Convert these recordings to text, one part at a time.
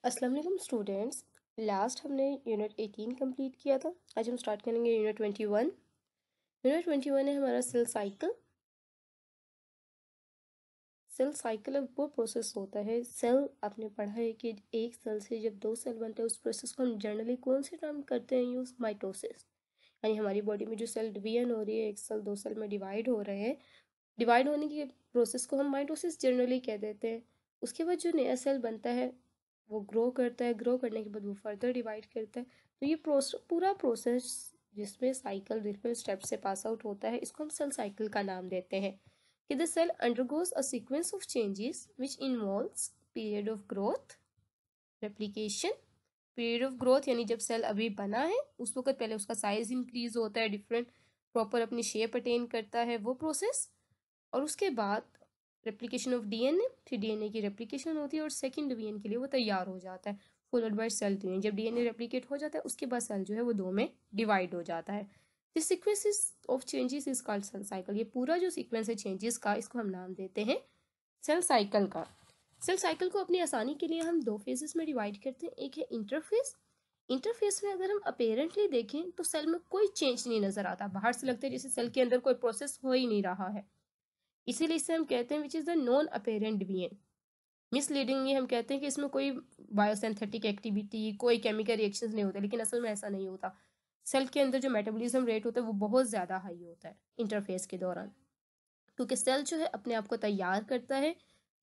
अस्सलाम वालेकुम students. Last हमने यूनिट 18 कंप्लीट किया था। आज हम स्टार्ट करेंगे यूनिट 21। यूनिट 21 है हमारा सेल साइकिल। सेल साइकिल अब वो प्रोसेस होता है, सेल आपने पढ़ा है कि एक सेल से जब दो सेल बनते हैं उस प्रोसेस को हम जनरली कौन से टर्म करते हैं यूज? माइटोसिस। यानी हमारी बॉडी में जो सेल डिवीजन हो रही है, एक सेल दो सेल में डिवाइड हो रहे हैं, डिवाइड होने की प्रोसेस को हम माइटोसिस जनरली कह देते हैं। उसके बाद जो नया सेल बनता है वो ग्रो करता है, ग्रो करने के बाद वो फर्दर डिवाइड करता है। तो ये पूरा प्रोसेस जिसमें साइकिल डिफरेंट स्टेप से पास आउट होता है, इसको हम सेल साइकिल का नाम देते हैं। कि the cell undergoes a sequence of changes which involves period of growth, replication. Period of growth यानी जब सेल अभी बना है उस वक्त पहले उसका साइज इंक्रीज होता है, डिफरेंट प्रॉपर अपनी शेप अटेन करता है वो प्रोसेस। और उसके बाद रेप्लिकेशन ऑफ डीएनए, फिर डीएनए की रेप्लिकेशन होती है और सेकंड डिवीजन के लिए वो तैयार हो जाता है, फॉलोड बाय सेल डिवीजन। जब डीएनए रेप्लिकेट हो जाता है उसके बाद सेल जो है वो दो में डिवाइड हो जाता है। This sequence of changes is called cell cycle. ये पूरा जो सीक्वेंस है चेंजेस का, इसको हम नाम देते हैं सेल साइकिल का। सेल साइकिल को अपनी आसानी के लिए हम दो फेजेस में डिवाइड करते हैं। एक है इंटरफेस। इंटरफेस में अगर हम अपेरेंटली देखें तो सेल में कोई चेंज नहीं नजर आता, बाहर से लगता है जैसे सेल के अंदर कोई प्रोसेस हो ही नहीं रहा है, इसीलिए इसे हम कहते हैं which is the non apparent division. Misleading ये हम कहते हैं कि इसमें कोई बायोसिंथेटिक एक्टिविटी, कोई केमिकल रिएक्शंस नहीं होते, लेकिन असल में ऐसा नहीं होता। सेल के अंदर जो मेटाबॉलिज्म रेट होता है वो बहुत ज़्यादा हाई होता है इंटरफेस के दौरान, क्योंकि सेल जो है अपने आप को तैयार करता है,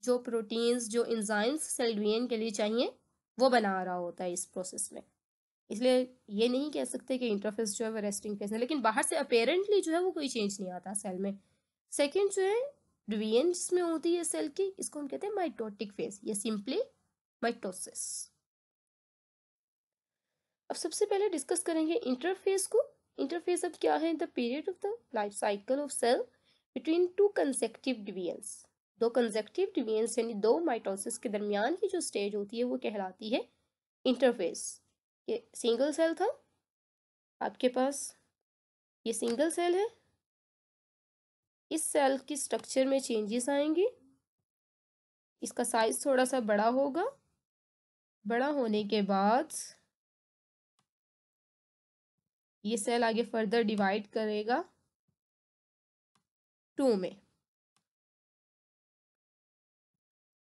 जो प्रोटीन्स जो इंजाइम्स सेल डिवीजन के लिए चाहिए वो बना रहा होता है इस प्रोसेस में। इसलिए ये नहीं कह सकते कि इंटरफेस जो है वो रेस्टिंग फेस है, लेकिन बाहर से अपेरेंटली जो है वो कोई चेंज नहीं आता सेल में। सेकेंड जो है डिवीजन जिसमें होती है सेल की, इसको हम कहते हैं माइटोटिक फेज या सिंपली माइटोसिस। अब सबसे पहले डिस्कस करेंगे इंटरफेस को। इंटरफेस अब क्या है? The period of the life cycle of cell between two consecutive divisions. दो कंसेक्टिव डिवीजन्स यानी दो माइटोसिस के दरमियान की जो स्टेज होती है वो कहलाती है इंटरफेस। ये सिंगल सेल था आपके पास, ये सिंगल सेल है, इस सेल की स्ट्रक्चर में चेंजेस आएंगे, इसका साइज थोड़ा सा बड़ा होगा, बड़ा होने के बाद ये सेल आगे फर्दर डिवाइड करेगा टू में।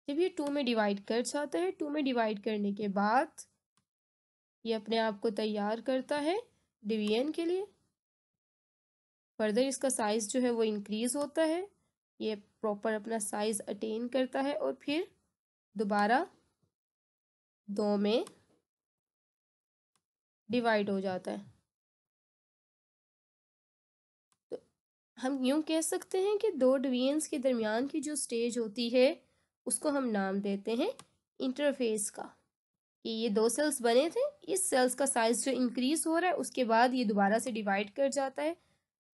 जब ये टू में डिवाइड कर जाता है, टू में डिवाइड करने के बाद ये अपने आप को तैयार करता है डिवीजन के लिए। फर्दर इसका साइज जो है वो इंक्रीज होता है, ये प्रॉपर अपना साइज अटेन करता है और फिर दोबारा दो में डिवाइड हो जाता है। तो हम यूं कह सकते हैं कि दो डिवीजन्स के दरमियान की जो स्टेज होती है उसको हम नाम देते हैं इंटरफेस का। कि ये दो सेल्स बने थे, इस सेल्स का साइज जो इंक्रीज हो रहा है उसके बाद ये दोबारा से डिवाइड कर जाता है।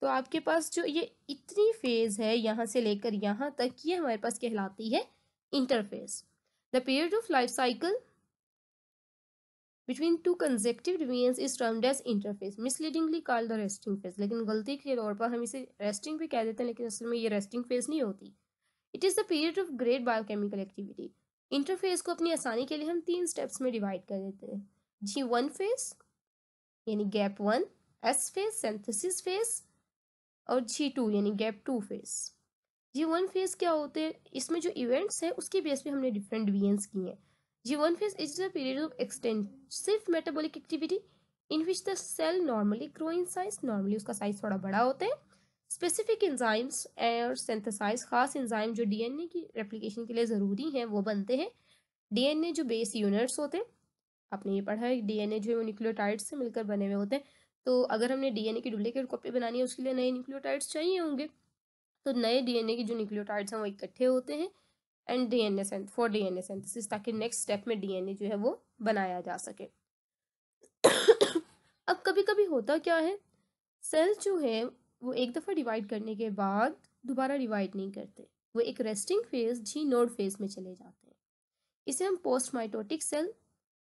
तो आपके पास जो ये इतनी फेज है यहाँ से लेकर यहाँ तक, ये हमारे पास कहलाती है interface. The period of life cycle between two consecutive divisions is termed as interface, misleadingly called the resting phase. लेकिन गलती के तौर पर हम इसे रेस्टिंग भी कह देते हैं, लेकिन असल में ये रेस्टिंग फेज नहीं होती। It is the period of great biochemical activity. Interface को अपनी आसानी के लिए हम तीन स्टेप्स में डिवाइड कर देते हैं। G1 फेज यानी gap one, S phase synthesis phase, और G2 यानी gap two phase. G1 phase क्या होते हैं? इसमें जो इवेंट्स हैं उसके बेस पे हमने डिफरेंट डिवीजन्स किए हैं। G1 phase is the period of extensive metabolic activity in which the cell normally grow in size. Normally उसका साइज थोड़ा बड़ा होता है। स्पेसिफिक एंजाइम्स और सिंथेसाइज, खास एंजाइम जो डीएनए की रेप्लिकेशन के लिए ज़रूरी हैं वो बनते हैं। डीएनए जो बेस यूनिट्स होते हैं, आपने ये पढ़ा है डीएनए जो है वो न्यूक्लियोटाइड्स से मिलकर बने हुए होते हैं। तो अगर हमने डीएनए की डुप्लीकेट कॉपी बनानी है उसके लिए नए न्यूक्लियोटाइड्स चाहिए होंगे, तो नए डीएनए के जो न्यूक्लियोटाइड्स हैं वो इकट्ठे होते हैं एंड डीएनए सिंथेसिस, ताकि नेक्स्ट स्टेप में डीएनए जो है वो बनाया जा सके। अब कभी कभी होता क्या है, सेल जो है वो एक दफ़ा डिवाइड करने के बाद दोबारा डिवाइड नहीं करते, वो एक रेस्टिंग फेज जी नोड फेज में चले जाते हैं। इसे हम पोस्ट माइटोटिक सेल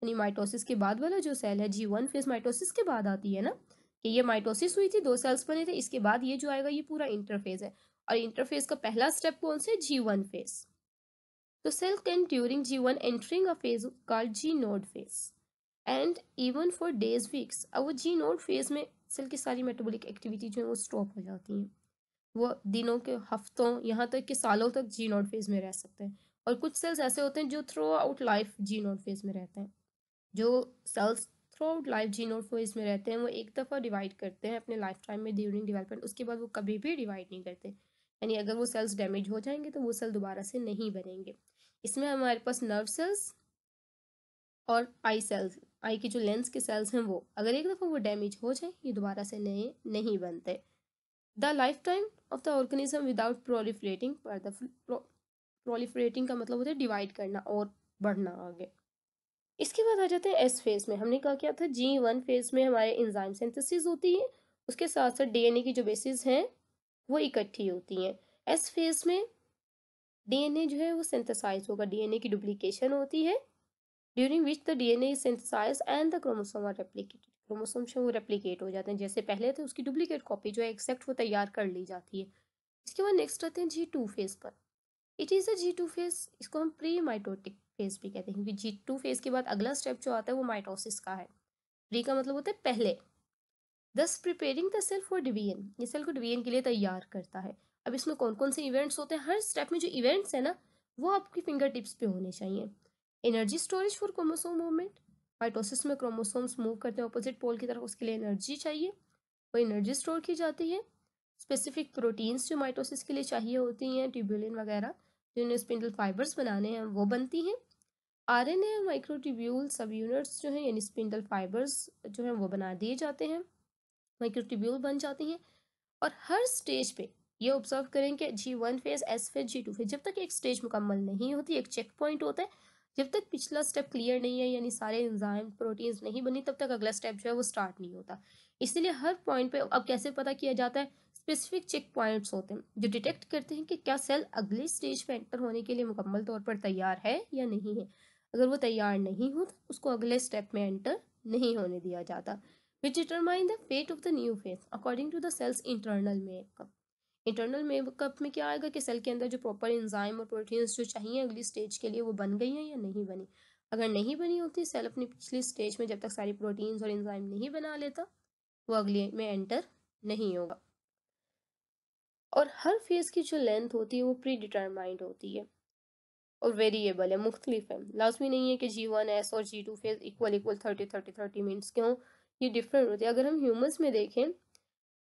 यानी माइटोसिस के बाद वाला जो सेल है, G1 फेज माइटोसिस के बाद आती है ना, कि ये माइटोसिस हुई थी, दो सेल्स बने थे, इसके बाद ये जो आएगा ये पूरा इंटरफेज है। और इंटरफेज का पहला स्टेप कौन सा है? G1 phase. तो cell can during G1 entering a phase called G nought phase and even for days weeks. अब वो जी नोड फेज में सेल की सारी मेटाबॉलिक एक्टिविटी जो है वो स्टॉप हो जाती हैं। वो दिनों के हफ्तों यहाँ तक कि सालों तक जी नोड फेज में रह सकते हैं। और कुछ सेल्स ऐसे होते हैं जो थ्रू आउट लाइफ जी नोड फेज में रहते हैं। जो सेल्स थ्रू आउट लाइफ जी नोड फेज में रहते हैं वो एक दफ़ा डिवाइड करते हैं अपने लाइफ टाइम में ड्यूरिंग डेवलपमेंट, उसके बाद वो कभी भी डिवाइड नहीं करते। यानी अगर वो सेल्स डैमेज हो जाएंगे तो वो सेल दोबारा से नहीं बनेंगे। इसमें हमारे पास नर्व सेल्स और आई सेल्स, आई की जो लेंस के सेल्स हैं वो अगर एक दफ़ा वो डैमेज हो जाए ये दोबारा से नए नहीं बनते। The life time of the organism without proliferating पर द प्रोलिफरेटिंग का मतलब होता है डिवाइड करना और बढ़ना आगे। इसके बाद आ जाते हैं एस फेज में। हमने कहा क्या था, G1 फेज में हमारे एंजाइम सिंथेसिस होती है, उसके साथ साथ डीएनए की जो बेसिस हैं वो इकट्ठी होती हैं। एस फेज में डीएनए जो है वो सिंथेसाइज होगा, डीएनए की डुप्लीकेशन होती है during which the DNA is synthesise and the chromosome are replicated. Chromosome जो वो रेप्लिकेट हो जाते हैं, जैसे पहले थे उसकी डुप्लीकेट कॉपी जो है एक्सेप्ट वो तैयार कर ली जाती है। इसके बाद नेक्स्ट आते हैं G2 फेज पर। It is a G2 phase, इसको हम प्री माइटोटिक फेज भी कहते हैं, क्योंकि G2 फेज के बाद अगला स्टेप जो आता है वो माइटोसिस का है। प्री का मतलब होता है पहले। Thus preparing the cell for division, ये सेल को डिवीजन के लिए तैयार करता है। अब इसमें कौन कौन से इवेंट्स होते हैं, हर स्टेप में जो इवेंट्स है ना वो आपकी फिंगर टिप्स पे होने चाहिए। Energy storage for chromosome movement, mitosis में क्रोमोसोम्स मूव करते हैं ऑपोजिट पोल की तरफ, उसके लिए एनर्जी चाहिए, वो एनर्जी स्टोर की जाती है। स्पेसिफिक प्रोटीन्स जो माइटोसिस के लिए चाहिए होती हैं, ट्यूबुलिन वगैरह, जिन्हें स्पिंडल फाइबर्स बनाने हैं वो बनती हैं। आरएनए और माइक्रोट्यूब्यूल सब यूनिट्स जो हैं यानी स्पिंडल फाइबर्स जो हैं वो बना दिए जाते हैं, माइक्रोट्यूब्यूल बन जाती हैं। और हर स्टेज पे ये ऑब्जर्व करें कि G1 phase, S phase, G2 phase, जब तक एक स्टेज मुकम्मल नहीं होती, एक चेक पॉइंट होता है, जब तक पिछला स्टेप क्लियर नहीं है यानी सारे एंजाइम प्रोटीन्स नहीं बनी, तब तक अगला स्टेप जो है वो स्टार्ट नहीं होता। इसीलिए हर पॉइंट पे अब कैसे पता किया जाता है, स्पेसिफिक चेक पॉइंट्स होते हैं जो डिटेक्ट करते हैं कि क्या सेल अगले स्टेज पे एंटर होने के लिए मुकम्मल तौर पर तैयार है या नहीं है। अगर वो तैयार नहीं हो तो उसको अगले स्टेप में एंटर नहीं होने दिया जाता। which determine the fate of the new phase according to the cell's internal makeup। Internal makeup में क्या आएगा कि सेल के अंदर जो प्रॉपर एंजाइम और प्रोटीन्स जो चाहिए अगली स्टेज के लिए वो बन गई हैं या नहीं बनी। अगर नहीं बनी होती सेल अपनी पिछली स्टेज में जब तक सारी प्रोटीन्स और एंजाइम नहीं बना लेता वो अगले में एंटर नहीं होगा। और हर फेज की जो लेंथ होती है वो प्री डिटरमाइंड होती है और वेरिएबल है, मुख्तलिफ है, लाजमी नहीं है कि G1S और G2 phase equal equal 30 minutes क्यों, ये डिफरेंट होती है। अगर हम ह्यूमंस में देखें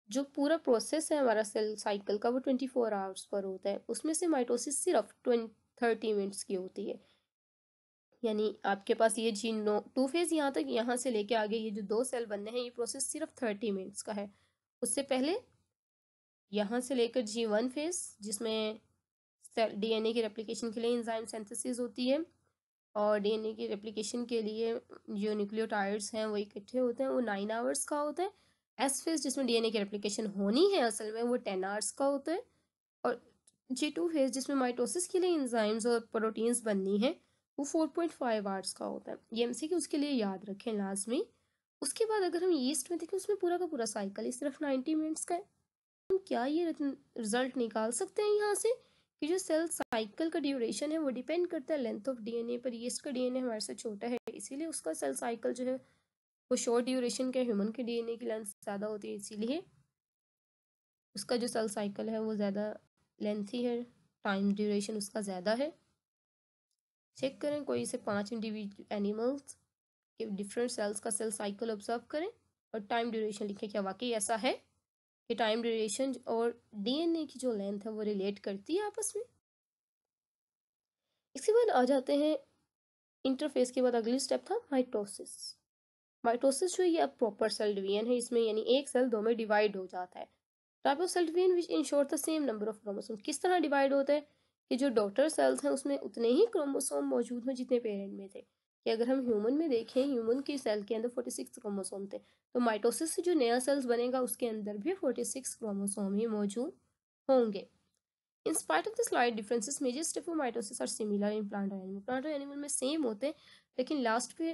जो पूरा प्रोसेस है हमारा सेल साइकिल का वो 24 आवर्स पर होता है, उसमें से माइटोसिस सिर्फ 30 मिनट्स की होती है। यानी आपके पास ये G2 फेज यहाँ तक, यहाँ से लेके आगे ये जो दो सेल बनने हैं ये प्रोसेस सिर्फ 30 मिनट्स का है। उससे पहले यहाँ से लेकर G1 फेज जिसमें डीएनए की रेप्लिकेशन के लिए एंजाइम सिंथेसिस होती है और डीएनए की रेप्लिकेशन के लिए जो न्यूक्लियोटाइड्स हैं वो इकट्ठे होते हैं, वो 9 आवर्स का होता है। एस फेज जिसमें डीएनए की रेप्लिकेशन होनी है असल में वो 10 आवर्स का होता है। और G2 फेज जिसमें माइटोसिस के लिए एंजाइम्स और प्रोटीन्स बननी है वो 4.5 आवर्स का होता है। ये एमसीक्यू उसके लिए याद रखें लाजमी। उसके बाद अगर हम यीस्ट में देखें उसमें पूरा का पूरा साइकिल सिर्फ 90 मिनट्स का है। हम क्या ये रिजल्ट निकाल सकते हैं यहाँ से कि जो सेल साइकिल का ड्यूरेशन है वो डिपेंड करता है लेंथ ऑफ डीएनए पर। यीस्ट का डीएनए हमारे से छोटा है इसीलिए उसका सेल साइकिल जो है वो शॉर्ट ड्यूरेशन का, ह्यूमन के डीएनए की लेंथ ज़्यादा होती है इसीलिए उसका जो सेल साइकिल है वो ज़्यादा लेंथी है, टाइम ड्यूरेशन उसका ज़्यादा है। चेक करें कोई से 5 इंडिविजुअल एनिमल्स के डिफरेंट सेल्स का सेल साइकिल ऑब्जर्व करें और टाइम ड्यूरेशन लिखें, क्या वाकई ऐसा है कि टाइम ड्यूरेशन और डीएनए की जो लेंथ है वो रिलेट करती है आपस में। इसके बाद आ जाते हैं इंटरफेस के बाद अगली स्टेप था माइटोसिस। माइटोसिस जो ये अब प्रॉपर सेल डिवीजन है इसमें, यानी एक सेल दो में डिवाइड हो जाता है। Type of cell division which ensure the same number of chromosome, किस तरह डिवाइड होता है कि जो डॉटर सेल्स हैं उसमें उतने ही क्रोमोसोम मौजूद हैं जितने पेरेंट में थे। कि अगर हम ह्यूमन में देखें, ह्यूमन की सेल के अंदर 46 क्रोमोसोम थे, तो माइटोसिस से जो नया सेल्स बनेगा उसके अंदर भी 46 क्रोमोसोम ही मौजूद होंगे। In spite of the slight differences major step of mitosis are similar in plant और एनिमल। प्लांट और एनिमल में सेम होते हैं लेकिन लास्ट पे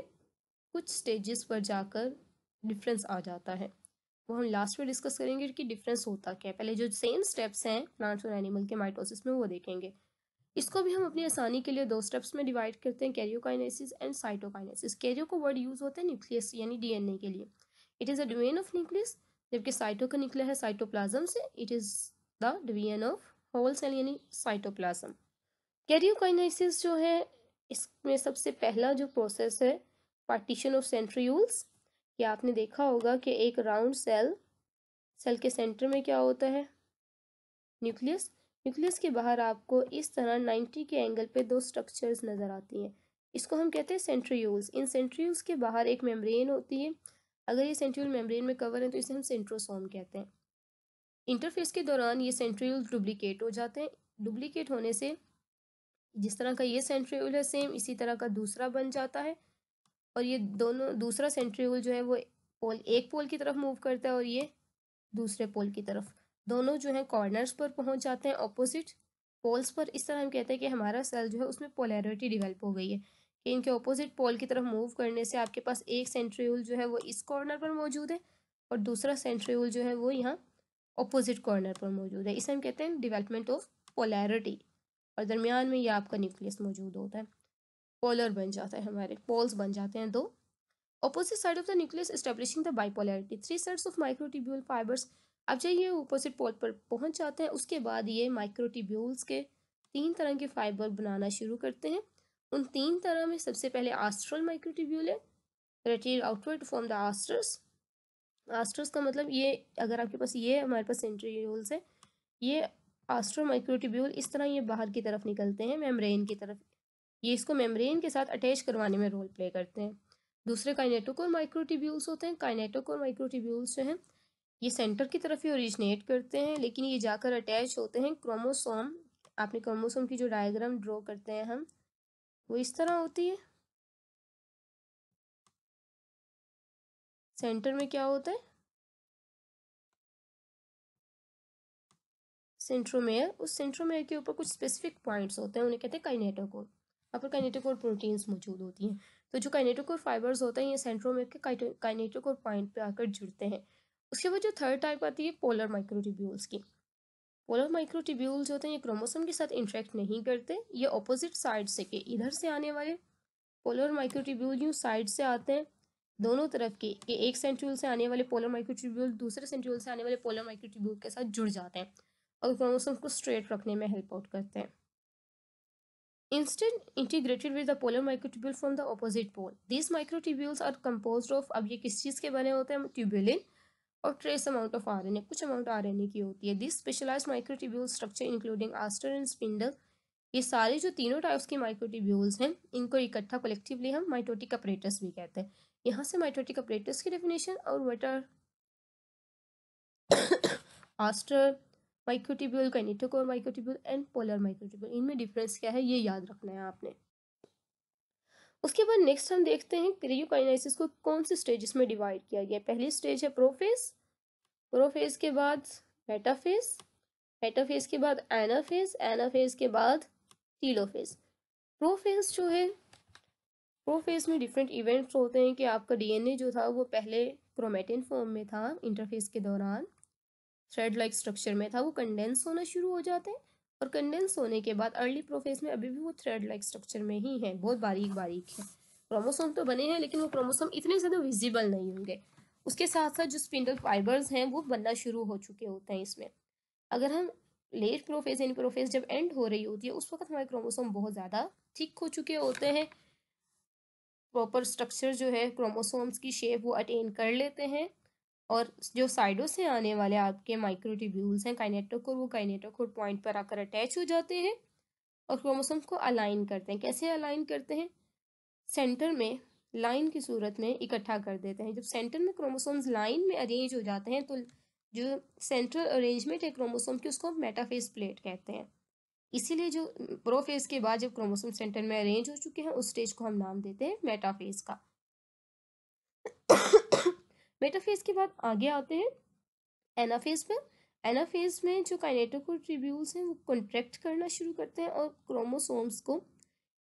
कुछ स्टेजेस पर जाकर डिफरेंस आ जाता है, वो हम लास्ट में डिस्कस करेंगे कि डिफरेंस होता क्या है। पहले जो सेम स्टेप्स हैं प्लांट्स और एनिमल के माइटोसिस में वो देखेंगे। इसको भी हम अपनी आसानी के लिए दो स्टेप्स में डिवाइड करते हैं, कैरियोकाइनेसिस एंड साइटोकाइनेसिस। कैरियो को वर्ड यूज होता है न्यूक्लियस यानी डीएनए के लिए, it is a division of nucleus, जबकि साइटो का निकला है साइटोप्लाज्म से, it is the division of whole cell यानी साइटोप्लाज्म। कैरियोकाइनेसिस जो है, इसमें सबसे पहला जो प्रोसेस है पार्टीशन ऑफ सेंट्रियोल्स। कि आपने देखा होगा कि एक राउंड सेल के सेंटर में क्या होता है, न्यूक्लियस। न्यूक्लियस के बाहर आपको इस तरह 90 के एंगल पे दो स्ट्रक्चर्स नज़र आती हैं, इसको हम कहते हैं सेंट्रियोल्स। इन सेंट्रियोल्स के बाहर एक मेम्ब्रेन होती है, अगर ये सेंट्रियोल मेम्ब्रेन में कवर है तो इसे हम सेंट्रोसोम कहते हैं। इंटरफेस के दौरान ये सेंट्रियोल्स डुप्लीकेट हो जाते हैं, डुप्लीकेट होने से जिस तरह का ये सेंट्रियोल है सेम इसी तरह का दूसरा बन जाता है, और ये दोनों दूसरा सेंट्रियोल जो है वो एक पोल की तरफ मूव करता है और ये दूसरे पोल की तरफ, दोनों जो है कॉर्नर्स पर पहुंच जाते हैं ऑपोजिट पोल्स पर। इस तरह हम कहते हैं कि हमारा सेल जो है उसमें पोलैरिटी डेवलप हो गई है कि इनके ऑपोजिट पोल की तरफ मूव करने से आपके पास एक सेंट्रियोल जो है वो इस कॉर्नर पर मौजूद है और दूसरा सेंट्रियोल जो है वो यहाँ ऑपोजिट कॉर्नर पर मौजूद है। इसे हम कहते हैं डेवलपमेंट ऑफ पोलैरिटी, और दरमियान में ये आपका न्यूक्लियस मौजूद होता है, पोलर बन जाता है, हमारे पोल्स बन जाते हैं दो। Opposite side of the nucleus establishing the bipolarity, three sets of microtubule fibres. अब जब ये ऑपोजिट पोल पर पहुंच जाते हैं उसके बाद ये माइक्रोट्यूब्यूल्स के तीन तरह के फाइबर बनाना शुरू करते हैं। उन तीन तरह में सबसे पहले आस्ट्रल माइक्रोट्यूब्यूल है, रेटियर आउटवर्ड फॉर्म द आस्ट्रस। आस्ट्रस का मतलब ये, अगर आपके पास ये हमारे पास सेंट्रियोल्स है, ये आस्ट्रल माइक्रोट्यूब्यूल इस तरह ये बाहर की तरफ निकलते हैं मेम्ब्रेन की तरफ, ये इसको मेम्ब्रेन के साथ अटैच करवाने में रोल प्ले करते हैं। दूसरे काइनेटोकोर माइक्रोट्यूब्यूल्स होते हैं, काइनेटोकोर माइक्रोट्यूब्यूल्स जो हैं ये सेंटर की तरफ ही ओरिजिनेट करते हैं, लेकिन ये जाकर अटैच होते हैं क्रोमोसोम। आपने क्रोमोसोम की जो डायग्राम ड्रॉ करते हैं हम, वो इस तरह होती है। सेंटर में क्या होता है, सेंट्रोमेयर। उस सेंट्रोमेयर के ऊपर कुछ स्पेसिफिक पॉइंट्स होते हैं, उन्हें कहते हैं काइनेटोकोर। वहाँ पर काइनेटोकोर प्रोटीन्स मौजूद होती हैं। तो जो काइनेटोकोर फाइबर्स होते हैं ये सेंट्रोमेयर के काइनेटोकोर पॉइंट पे आकर जुड़ते हैं। उसके बाद जो थर्ड टाइप आती है पोलर माइक्रोट्यूब्यूल्स की। पोलर माइक्रोट्यूब्यूल्स होते हैं ये क्रोमोसोम के साथ इंटरेक्ट नहीं करते, ये ऑपोजिट साइड से के इधर से आने वाले पोलर माइक्रोट्यूब्यूल यूँ साइड से आते हैं दोनों तरफ के, एक सेंट्रियोल से आने वाले पोलर माइक्रोट्यूब्यूल दूसरे सेंट्रियोल से आने वाले पोलर माइक्रोट्यूब्यूल के साथ जुड़ जाते हैं और क्रोमोसोम को स्ट्रेट रखने में हेल्प आउट करते हैं। Instead integrated with the polar microtubule from the opposite pole. These microtubules are composed of, अब ये किस चीज़ के बने होते हैं, ट्यूबुलिन और ट्रेस अमाउंट ऑफ आरएनए, कुछ अमाउंट आरएनए की होती है। This specialised microtubule structure including aster and spindle, ये सारे जो तीनों टाइप्स के माइक्रोट्यूब्यूल्स हैं इनको इकट्ठा कलेक्टिवली हम माइटोटिक अपरेटस भी कहते हैं। यहाँ से माइटोटिक अपरेटस की डेफिनेशन और what are aster microtubule, kinetochore microtubule and polar microtubule, इनमें डिफरेंस क्या है ये याद रखना है आपने। उसके बाद नेक्स्ट हम देखते हैं क्रियोकाइनेसिस को कौन से स्टेजेस में डिवाइड किया गया। पहली स्टेज है प्रोफेज, प्रोफेज के बाद मेटाफेज, मेटाफेज के बाद एनाफेज, एनाफेज के बाद टीलोफेज। प्रोफेज जो है, प्रोफेज में डिफरेंट इवेंट्स होते हैं कि आपका डीएनए जो था वो पहले क्रोमेटिन फॉर्म में था, इंटरफेज के दौरान थ्रेड लाइक स्ट्रक्चर में था, वो कंडेंस होना शुरू हो जाते हैं और कंडेंस होने के बाद अर्ली प्रोफेज में अभी भी वो थ्रेड लाइक स्ट्रक्चर में ही है, बहुत बारीक बारीक है। क्रोमोसोम तो बने हैं लेकिन वो क्रोमोसोम इतने ज़्यादा विजिबल नहीं होंगे। उसके साथ साथ जो स्पिंडल फाइबर्स हैं वो बनना शुरू हो चुके होते हैं इसमें। अगर हम लेट प्रोफेज यानी प्रोफेज जब एंड हो रही होती है उस वक्त हमारे क्रोमोसोम बहुत ज़्यादा थिक हो चुके होते हैं, प्रॉपर स्ट्रक्चर जो है क्रोमोसोम्स की शेप वो अटेन कर लेते हैं, और जो साइडों से आने वाले आपके माइक्रोट्यूब्यूल्स हैं काइनेटोकोर, वो काइनेटोकोर पॉइंट पर आकर अटैच हो जाते हैं और क्रोमोसोम्स को अलाइन करते हैं। कैसे अलाइन करते हैं, सेंटर में लाइन की सूरत में इकट्ठा कर देते हैं। जब सेंटर में क्रोमोसोम्स लाइन में अरेंज हो जाते हैं तो जो सेंट्रल अरेंजमेंट है क्रोमोसोम की उसको मेटाफेज प्लेट कहते हैं। इसीलिए जो प्रोफेज के बाद जब क्रोमोसोम सेंटर में अरेंज हो चुके हैं उस स्टेज को हम नाम देते हैं मेटाफेज का। मेटाफेज के बाद आगे आते हैं एनाफेज पे। एनाफेज में जो काइनेटोकोर ट्यूब्यूल्स हैं वो कॉन्ट्रैक्ट करना शुरू करते हैं और क्रोमोसोम्स को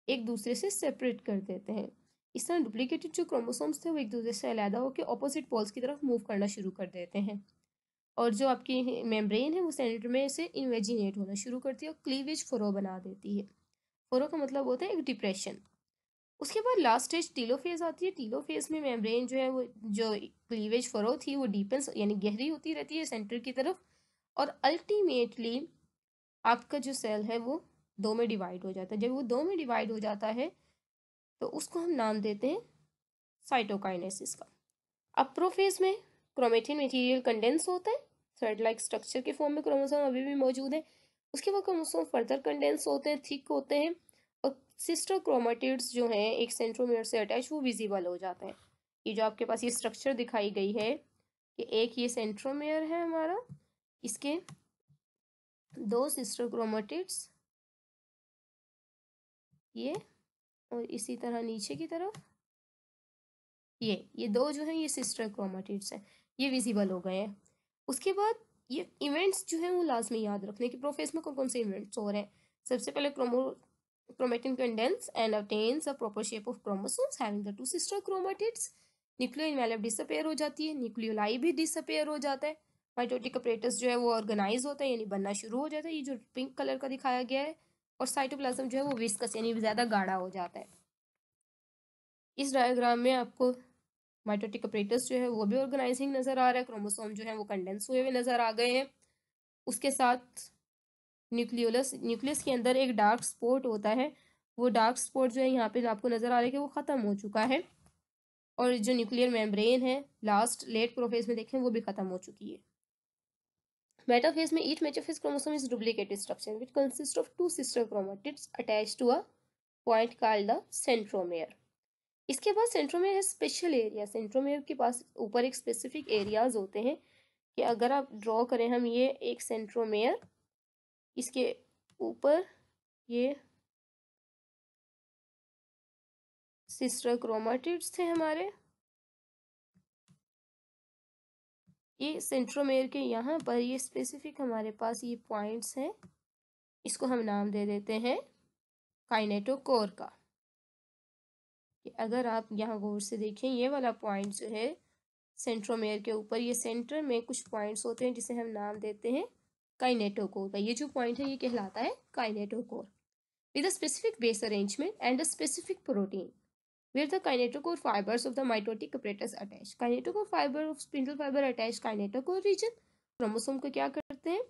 एक दूसरे से सेपरेट कर देते हैं। इस तरह डुप्लीकेटेड जो क्रोमोसोम्स थे वो एक दूसरे से अलग होकर ऑपोजिट पोल्स की तरफ मूव करना शुरू कर देते हैं, और जो आपकी मेम्ब्रेन है वो सेंटर में से इन्वेजिनेट होना शुरू करती है और क्लीवेज फरो बना देती है। फोरो का मतलब होता है एक डिप्रेशन। उसके बाद लास्ट स्टेज टीलोफेज आती है। टीलोफेज में मेम्ब्रेन जो है वो जो क्लीवेज फरो थी वो डीपन्स यानी गहरी होती रहती है सेंटर की तरफ, और अल्टीमेटली आपका जो सेल है वो दो में डिवाइड हो जाता है। जब वो दो में डिवाइड हो जाता है तो उसको हम नाम देते हैं साइटोकाइनेसिस का। अब प्रोफेज में क्रोमेटिन मटेरियल कंडेंस होता है, थ्रेड लाइक स्ट्रक्चर के फॉर्म में क्रोमोसोम अभी भी मौजूद है। उसके बाद क्रोमोसोम फर्दर कंडेंस होते हैं, थिक होते हैं, और सिस्टर क्रोमेटिड्स जो हैं एक सेंट्रोमियर से अटैच वो विजिबल हो जाते हैं। ये जो आपके पास ये स्ट्रक्चर दिखाई गई है कि एक ये सेंट्रोमियर है हमारा, इसके दो सिस्टर क्रोमेटिड्स ये, और इसी तरह नीचे की तरफ ये दो जो हैं ये सिस्टर क्रोमेटिड्स हैं, ये विजिबल हो गए हैं। उसके बाद ये इवेंट्स जो हैं वो लाजमी याद रखने की प्रोफेस में कौन कौन से इवेंट्स हो रहे हैं। सबसे पहले chromatin condense and obtains a proper shape of chromosomes having the two sister chromatids। Nuclear envelope disappear हो जाती है, न्यूक्लियोलाई भी डिसअपेयर हो जाता है, माइटोटिक अपरेटस जो है वो ऑर्गेनाइज होता है यानी बनना शुरू हो जाता है, ये जो पिंक कलर का दिखाया गया है, और साइटोप्लाज्म जो है वो विस्कस यानी ज्यादा गाढ़ा हो जाता है। इस डायग्राम में आपको माइटोटिक अपरेटस जो है वो भी ऑर्गेनाइजिंग नजर आ रहा है, क्रोमोसोम जो है वो कंडेंस हुए हुए नजर आ गए हैं। उसके साथ न्यूक्लियस के अंदर एक डार्क स्पॉट होता है, वो डार्क स्पॉट जो है यहाँ पे आपको नजर आ रहा है कि वो खत्म हो चुका है, और जो न्यूक्लियर मेम्ब्रेन है लास्ट लेट प्रोफेज में देखें वो भी खत्म हो चुकी है। मेटाफेज में each metaphase chromosome is duplicated structure which consist of two sister chromatids attached to a point called the centromere. इसके बाद सेंट्रोमेयर है स्पेशल एरिया। सेंट्रोमेयर के पास ऊपर एक स्पेसिफिक एरियाज होते हैं कि अगर आप ड्रॉ करें हम ये एक सेंट्रोमेयर, इसके ऊपर ये सिस्टर क्रोमेटिड्स थे हमारे, ये सेंट्रोमेयर के यहाँ पर ये स्पेसिफिक हमारे पास ये पॉइंट्स हैं, इसको हम नाम दे देते हैं काइनेटोकोर का। कि अगर आप यहाँ गौर से देखें ये वाला पॉइंट जो है सेंट्रोमेयर के ऊपर, ये सेंटर में कुछ पॉइंट्स होते हैं जिसे हम नाम देते हैं काइनेटोकोर का। ये जो पॉइंट है ये कहलाता है kinetochore with a specific base arrangement and a specific protein where the kinetochore fibers of the mitotic apparatus attach। kinetochore fiber of spindle fiber attach kinetochore region। Chromosome को क्या करते हैं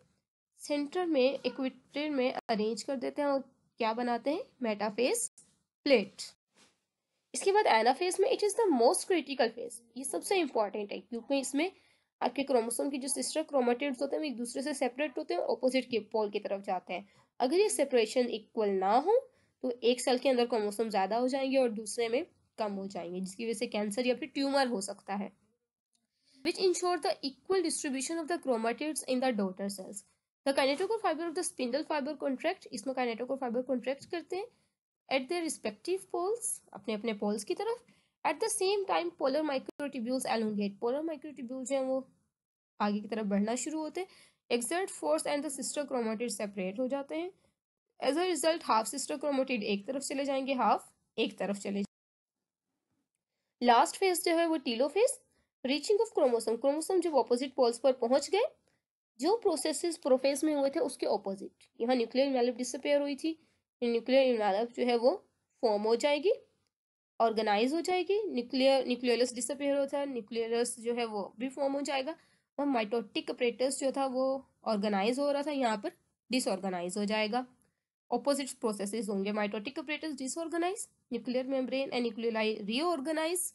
सेंटर में इक्वेटर में अरेंज कर देते हैं और क्या बनाते हैं मेटाफेज प्लेट। इसके बाद एनाफेज में it is the most critical phase, ये सबसे इंपॉर्टेंट है क्योंकि इसमें आपके क्रोमोसोम की जो सिस्टर क्रोमेटिड्स होते हैं वो एक दूसरे से सेपरेट होते हैं, ऑपोजिट के पोल की तरफ जाते हैं। अगर ये सेपरेशन इक्वल ना हो तो एक सेल के अंदर क्रोमोसोम ज्यादा हो जाएंगे और दूसरे में कम हो जाएंगे, जिसकी वजह से कैंसर या फिर ट्यूमर हो सकता है। which ensure the equal distribution of the chromatids in the daughter cells। The kinetochore fiber of the spindle fiber contract, इसमें kinetochore fiber contract करते हैं at their respective poles, अपने अपने poles की तरफ। at the same time polar microtubules elongate, polar microtubules हैं वो आगे की तरफ बढ़ना शुरू होते हैं। exert force and the sister chromatids separate हो जाते हैं। as a result half sister chromatid एक तरफ चले जाएंगे, half एक तरफ चले। लास्ट फेज जो है वो telophase, reaching of chromosome, chromosome जब ऑपोजिट पोल्स पर पहुंच गए, जो प्रोसेसेस प्रोफेज में हुए थे उसके ऑपोजिट यहाँ न्यूक्लियर इनवेलप डिसअपेयर हुई थी, न्यूक्लियर इनवेलप जो है वो फॉर्म हो जाएगी, ऑर्गेनाइज हो जाएगी, न्यूक्लियस डिसअपेयर होता है, न्यूक्लियस जो है वो भी फॉर्म हो जाएगा, और माइटोटिक अपरेटस जो था वो ऑर्गेनाइज हो रहा था यहाँ पर डिसऑर्गेनाइज हो जाएगा। ऑपोजिट प्रोसेसेस होंगे, mitotic apparatus disorganise, nuclear membrane and nucleoli reorganise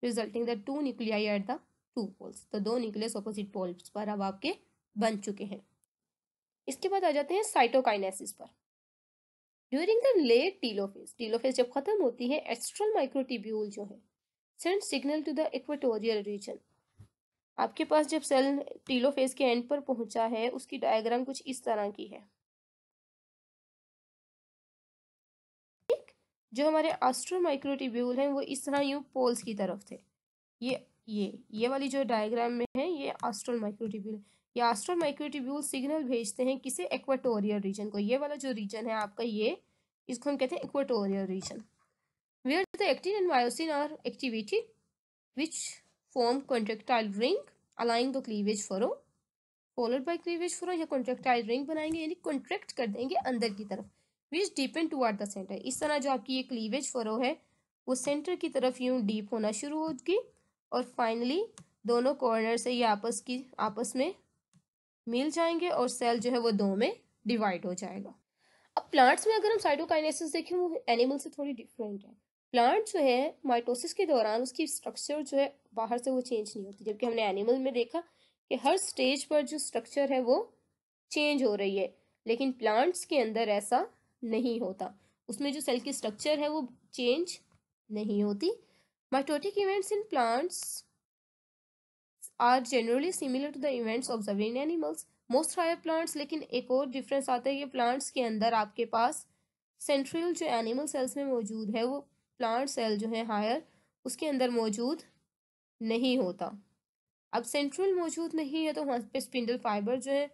resulting the two nuclei at the two poles. तो दो न्यूक्लियस ऑपोजिट पोल्स पर अब आपके बन चुके हैं। इसके बाद आ जाते हैं साइटोकाइनेसिस पर। During the late telophase, telophase जब खत्म होती है एस्ट्रल माइक्रोट्यूब्यूल जो है send signal to the equatorial region. आपके पास जब सेल टीलोफेज के एंड पर पहुंचा है उसकी डायग्राम कुछ इस तरह की है। जो हमारे एस्ट्रल माइक्रोट्यूब्यूल हैं वो इस तरह यूं पोल्स की तरफ थे। ये वाली जो डायग्राम में है ये एस्ट्रल माइक्रोट्यूब्यूल है। ये एस्ट्रल माइक्रोट्यूब्यूल सिग्नल भेजते हैं किसे, इक्वेटोरियल रीजन को। ये वाला जो रीजन है आपका ये, इसको हम कहते हैं equatorial region, where the actin and myosin are activated which form contractile ring aligning the cleavage furrow followed by cleavage furrow. या कॉन्ट्रेक्टाइल रिंग बनाएंगे यानी कॉन्ट्रैक्ट कर देंगे अंदर की तरफ। Which deepen toward the centre. इस तरह जो आपकी ये क्लीवेज फरो है वो सेंटर की तरफ यूं डीप होना शुरू होगी और फाइनली दोनों कॉर्नर से ये आपस में मिल जाएंगे और सेल जो है वो दो में डिवाइड हो जाएगा। अब प्लांट्स में अगर हम साइटोकाइनेसिस देखें वो एनिमल से थोड़ी डिफरेंट है। प्लांट जो है माइटोसिस के दौरान उसकी स्ट्रक्चर जो है बाहर से वो चेंज नहीं होती, जबकि हमने एनिमल में देखा कि हर स्टेज पर जो स्ट्रक्चर है वो चेंज हो रही है, लेकिन प्लांट्स के अंदर ऐसा नहीं होता। उसमें जो सेल की स्ट्रक्चर है वो चेंज नहीं होती। Mitotic events in plants are generally similar to the events observe in animals most higher plants. लेकिन एक और डिफरेंस आता है कि प्लांट्स के अंदर आपके पास सेंट्रल जो एनिमल सेल्स में मौजूद है वो प्लांट सेल जो है हायर उसके अंदर मौजूद नहीं होता। अब सेंट्रल मौजूद नहीं है तो वहाँ पे स्पिंडल फाइबर जो है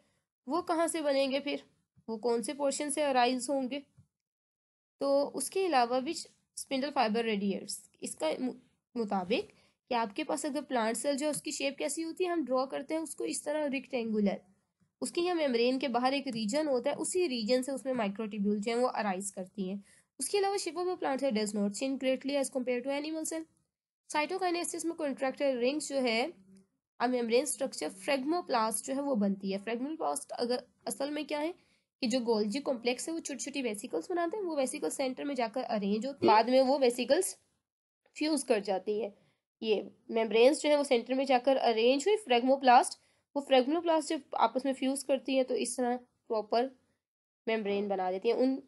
वो कहाँ से बनेंगे, फिर वो कौन से पोर्शन से अराइज होंगे। तो उसके अलावा भी स्पिंडल फाइबर रेडिएट्स इसका मुताबिक कि आपके पास अगर प्लांट सेल जो है उसकी शेप कैसी होती है, हम ड्रॉ करते हैं उसको इस तरह रेक्टेंगुलर, उसके यहाँ मेम्ब्रेन के बाहर एक रीजन होता है, उसी रीजन से उसमें माइक्रोट्यूब्यूल जो है वो अराइज करती हैं। उसके अलावा shape of plant cell does not change greatly as compare to animal cell. Cytokinesis में कॉन्ट्रैक्टाइल रिंग्स जो है अब मेम्ब्रेन स्ट्रक्चर फ्रेगमोप्लास्ट जो है वो बनती है। फ्रेगमोप्लास्ट अगर असल में क्या है कि जो गोल्जी कॉम्प्लेक्स है वो छोटी छोटी वेसिकल्स बनाते हैं, वो वेसिकल्स सेंटर में जाकर अरेंज होती है, बाद में वो वेसिकल्स फ्यूज कर जाती है। ये मेम्ब्रेन्स जो है वो सेंटर में जाकर अरेंज हुई फ्रेगमोप्लास्ट, वो फ्रेगमोप्लास्ट जब आपस में फ्यूज करती है तो इस तरह प्रॉपर मेम्ब्रेन बना देती है। उन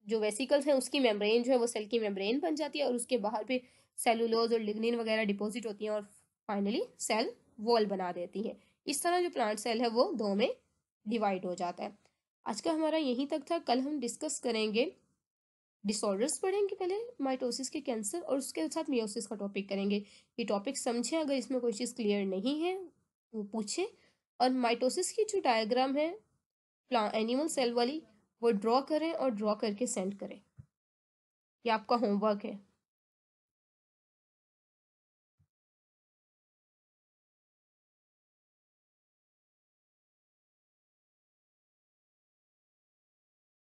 जो वेसिकल्स हैं उसकी मेम्ब्रेन जो है वो सेल की मेम्ब्रेन बन जाती है और उसके बाहर भी सेलुलोज और लिग्निन वगैरह डिपॉजिट होती हैं और फाइनली सेल वॉल बना देती है। इस तरह जो प्लांट सेल है वो दो में डिवाइड हो जाता है। आज का हमारा यहीं तक था। कल हम डिस्कस करेंगे डिसऑर्डर्स पढ़ेंगे, पहले माइटोसिस के कैंसर और उसके साथ मियोसिस का टॉपिक करेंगे। ये टॉपिक समझें, अगर इसमें कोई चीज़ क्लियर नहीं है वो पूछें। और माइटोसिस की जो डायग्राम है एनिमल सेल वाली वो ड्रॉ करें और ड्रॉ करके सेंड करें। ये आपका होमवर्क है।